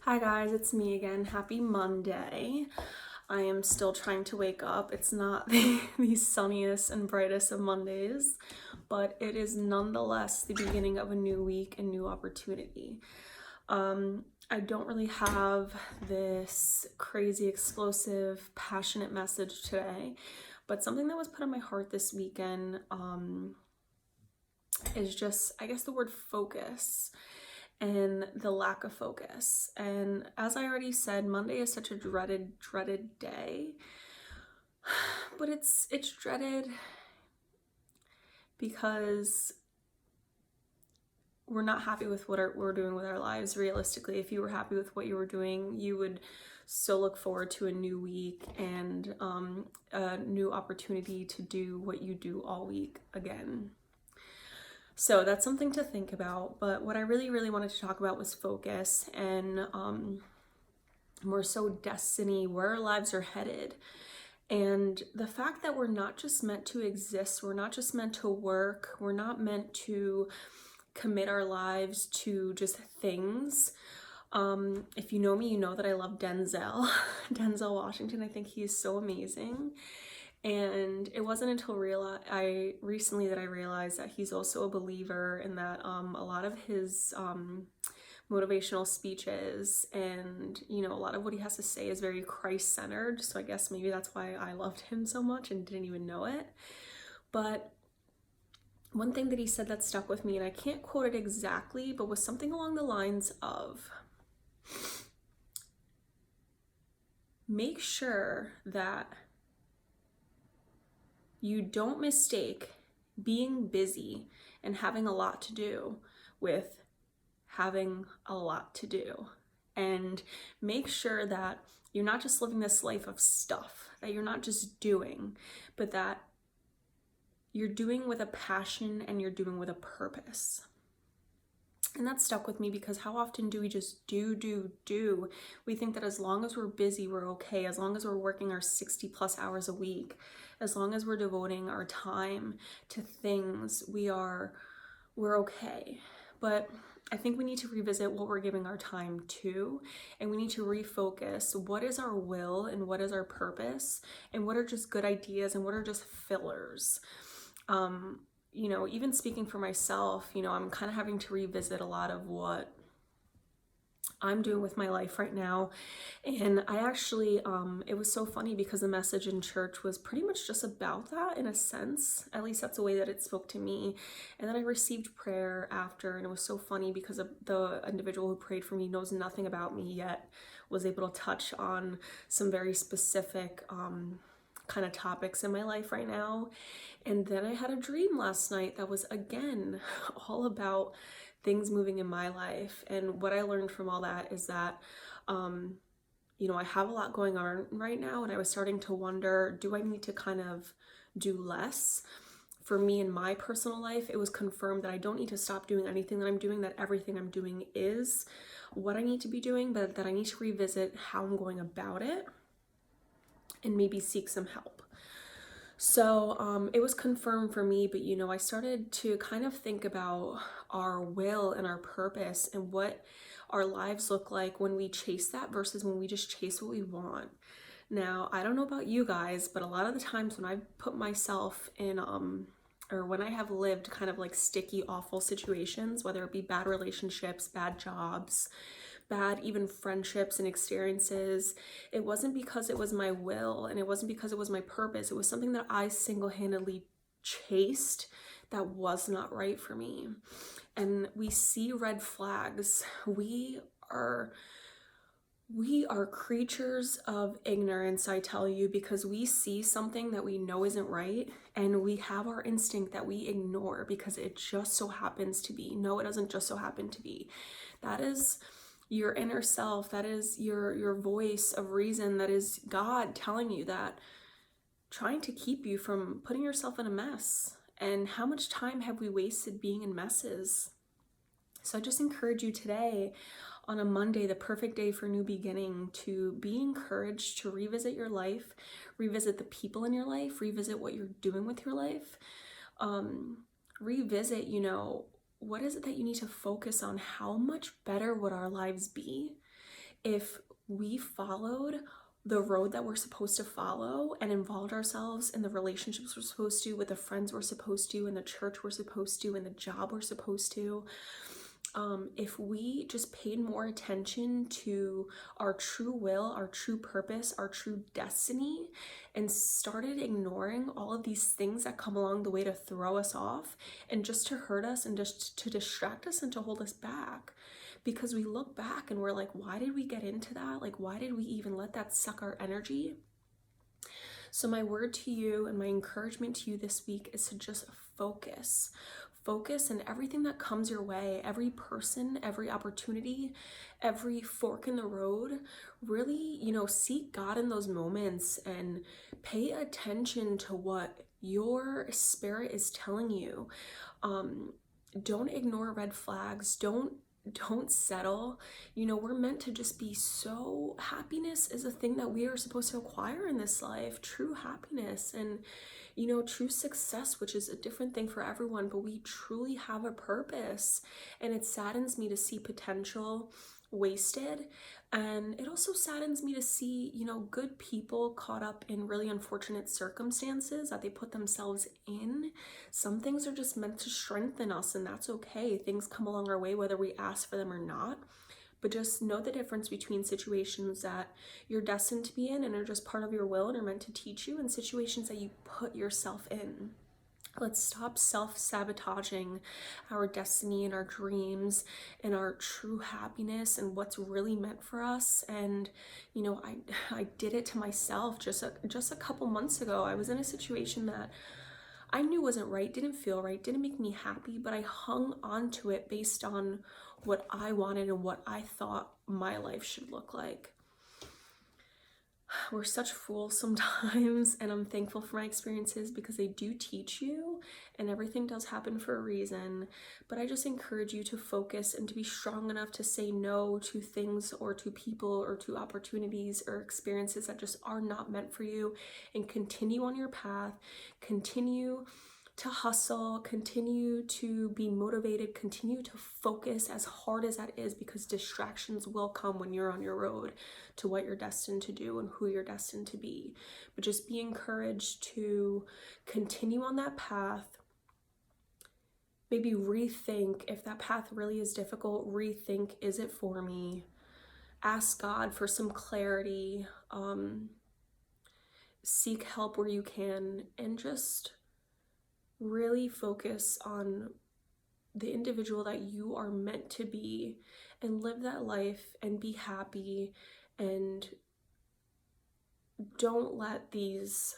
Hi guys, it's me again. Happy Monday. I am still trying to wake up. It's not the sunniest and brightest of Mondays, but it is nonetheless the beginning of a new week and new opportunity. I don't really have this crazy, explosive, passionate message today, but something that was put on my heart this weekend is just, I guess, the word focus and the lack of focus. And as I already said, Monday is such a dreaded day. But it's dreaded because we're not happy with what we're doing with our lives. Realistically, if you were happy with what you were doing, you would so look forward to a new week and a new opportunity to do what you do all week again. So that's something to think about. But what I really wanted to talk about was focus and more so destiny, where our lives are headed. And the fact that we're not just meant to exist, we're not just meant to work, we're not meant to commit our lives to just things. If you know me, you know that I love Denzel, Denzel Washington. I think he's so amazing. And it wasn't until recently that I realized that he's also a believer and that a lot of his motivational speeches and a lot of what he has to say is very Christ-centered. So I guess maybe that's why I loved him so much and didn't even know it. But one thing that he said that stuck with me, and I can't quote it exactly, but was something along the lines of, make sure that you don't mistake being busy and having a lot to do with having a lot to do. And make sure that you're not just living this life of stuff, that you're not just doing, but that you're doing with a passion and you're doing with a purpose. And that stuck with me because how often do we just do? We think that as long as we're busy, we're okay. As long as we're working our 60+ hours a week, as long as we're devoting our time to things, we're okay. But I think we need to revisit what we're giving our time to, and we need to refocus what is our will and what is our purpose and what are just good ideas and what are just fillers. Even speaking for myself, I'm kind of having to revisit a lot of what I'm doing with my life right now. And I actually, it was so funny because the message in church was pretty much just about that in a sense. At least that's the way that it spoke to me. And then I received prayer after, and it was so funny because the individual who prayed for me knows nothing about me yet, was able to touch on some very specific kind of topics in my life right now. And then I had a dream last night that was again all about things moving in my life. And what I learned from all that is that I have a lot going on right now, and I was starting to wonder, do I need to kind of do less? For me in my personal life, it was confirmed that I don't need to stop doing anything that I'm doing, that everything I'm doing is what I need to be doing, but that I need to revisit how I'm going about it and maybe seek some help. So it was confirmed for me, but I started to kind of think about our will and our purpose and what our lives look like when we chase that versus when we just chase what we want. Now, I don't know about you guys, but a lot of the times when I've put myself in or when I have lived kind of like sticky, awful situations, whether it be bad relationships, bad jobs, bad even friendships and experiences, it wasn't because it was my will and it wasn't because it was my purpose. It was something that I single-handedly chased that was not right for me. And we see red flags. We are creatures of ignorance, I tell you, because we see something that we know isn't right and we have our instinct that we ignore because it just so happens to be. No, it doesn't just so happen to be. That is your inner self, that is your voice of reason, that is God telling you that, trying to keep you from putting yourself in a mess. And how much time have we wasted being in messes? So I just encourage you today on a Monday, the perfect day for a new beginning, to be encouraged to revisit your life, revisit the people in your life, revisit what you're doing with your life, revisit, what is it that you need to focus on? How much better would our lives be if we followed the road that we're supposed to follow and involved ourselves in the relationships we're supposed to, with the friends we're supposed to, in the church we're supposed to, in the job we're supposed to, if we just paid more attention to our true will, our true purpose, our true destiny, and started ignoring all of these things that come along the way to throw us off and just to hurt us and just to distract us and to hold us back. Because we look back and we're like, why did we get into that? Like, why did we even let that suck our energy? So my word to you and my encouragement to you this week is to just focus. Focus, and everything that comes your way, every person, every opportunity, every fork in the road, really, seek God in those moments and pay attention to what your spirit is telling you. Don't ignore red flags. Don't settle. We're meant to just be so, happiness is a thing that we are supposed to acquire in this life, true happiness and true success, which is a different thing for everyone, but we truly have a purpose. And it saddens me to see potential wasted, and it also saddens me to see good people caught up in really unfortunate circumstances that they put themselves in. Some things are just meant to strengthen us, and that's okay. Things come along our way whether we ask for them or not, but just know the difference between situations that you're destined to be in and are just part of your will and are meant to teach you, and situations that you put yourself in. Let's stop self-sabotaging our destiny and our dreams and our true happiness and what's really meant for us. And I did it to myself just a couple months ago. I was in a situation that I knew wasn't right, didn't feel right, didn't make me happy, but I hung on to it based on what I wanted and what I thought my life should look like. We're such fools sometimes, and I'm thankful for my experiences because they do teach you, and everything does happen for a reason. But I just encourage you to focus and to be strong enough to say no to things or to people or to opportunities or experiences that just are not meant for you, and continue on your path, continue to hustle, continue to be motivated, continue to focus as hard as that is, because distractions will come when you're on your road to what you're destined to do and who you're destined to be. But just be encouraged to continue on that path. Maybe rethink if that path really is difficult, rethink, is it for me? Ask God for some clarity, seek help where you can, and just really focus on the individual that you are meant to be and live that life and be happy. And don't let these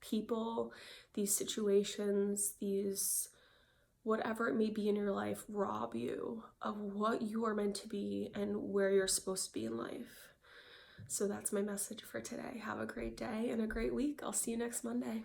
people, these situations, these whatever it may be in your life rob you of what you are meant to be and where you're supposed to be in life. So that's my message for today. Have a great day and a great week. I'll see you next Monday.